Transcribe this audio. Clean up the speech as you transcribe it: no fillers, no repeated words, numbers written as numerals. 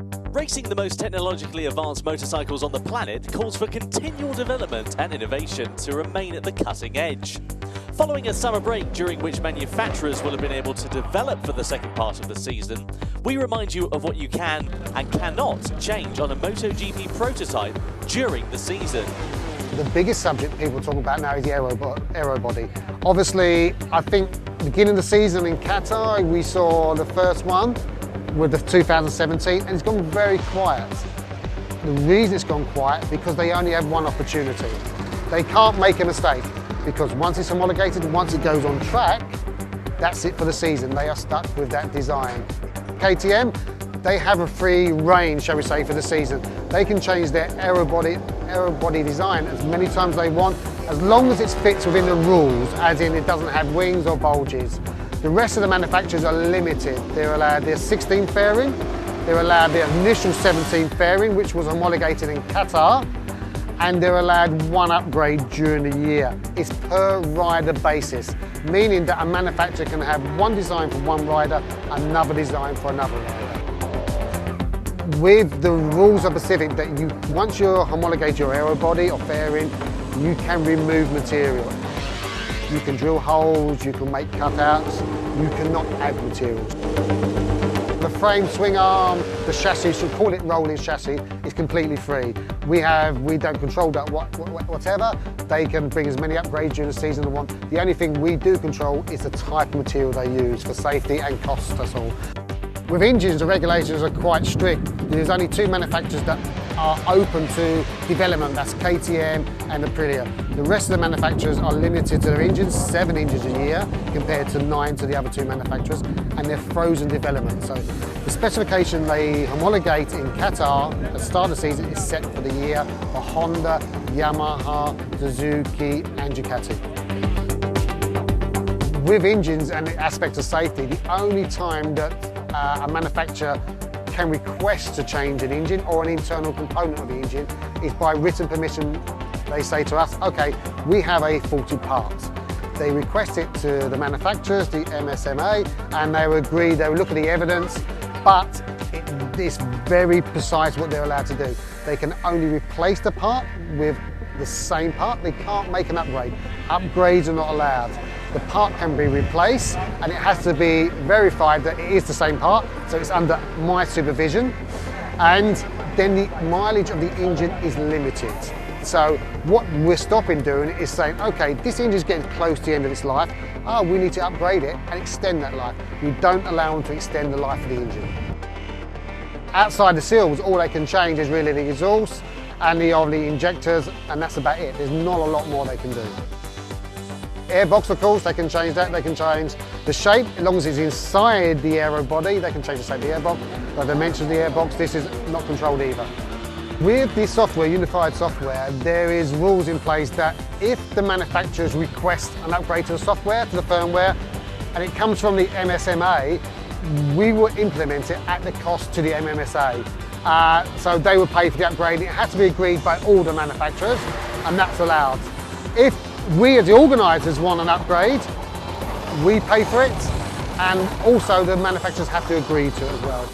Racing the most technologically advanced motorcycles on the planet calls for continual development and innovation to remain at the cutting edge. Following a summer break during which manufacturers will have been able to develop for the second part of the season, we remind you of what you can and cannot change on a MotoGP prototype during the season. The biggest subject people talk about now is the aero body. Obviously, I think beginning of the season in Qatar, we saw the first one with the 2017, and it's gone very quiet. The reason it's gone quiet because they only have one opportunity. They can't make a mistake because once it's homologated, once it goes on track, that's it for the season. They are stuck with that design. KTM, they have a free rein, shall we say, for the season. They can change their aero body design as many times they want, as long as it fits within the rules, as in it doesn't have wings or bulges. The rest of the manufacturers are limited. They're allowed their 16 fairing, they're allowed their initial 17 fairing, which was homologated in Qatar, and they're allowed one upgrade during the year. It's per rider basis, meaning that a manufacturer can have one design for one rider, another design for another rider. With the rules of Pacific, that once you homologate your aero body or fairing, you can remove material. You can drill holes, you can make cutouts, you cannot add materials. The frame, swing arm, the chassis, you call it rolling chassis, is completely free. We don't control that whatever. They can bring as many upgrades during the season as they want. The only thing we do control is the type of material they use for safety and cost, that's all. With engines, the regulations are quite strict. There's only two manufacturers that are open to development, that's KTM and Aprilia. The rest of the manufacturers are limited to their engines, 7 engines a year, compared to 9 to the other two manufacturers, and they're frozen development. So the specification they homologate in Qatar at the start of the season is set for the year for Honda, Yamaha, Suzuki and Ducati. With engines and the aspect of safety, the only time that a manufacturer can request to change an engine or an internal component of the engine is by written permission. They say to us, okay, we have a faulty part. They request it to the manufacturers, the MSMA, and they will agree, they will look at the evidence, but it's very precise what they're allowed to do. They can only replace the part with the same part. They can't make an upgrade. Upgrades are not allowed. The part can be replaced and it has to be verified that it is the same part, so it's under my supervision, and then the mileage of the engine is limited. So what we're stopping doing is saying, okay, this engine is getting close to the end of its life, we need to upgrade it and extend that life. We don't allow them to extend the life of the engine. Outside the seals, all they can change is really the exhaust and the injectors, and that's about it. There's not a lot more they can do. Airbox, of course, they can change that. They can change the shape, as long as it's inside the aero body, they can change the shape of the airbox. The dimensions of the airbox, this is not controlled either. With the software, unified software, there is rules in place that if the manufacturers request an upgrade to the software, to the firmware, and it comes from the MSMA, we will implement it at the cost to the MMSA. So they will pay for the upgrade. It has to be agreed by all the manufacturers, and that's allowed. If we as the organisers want an upgrade, we pay for it, and also the manufacturers have to agree to it as well.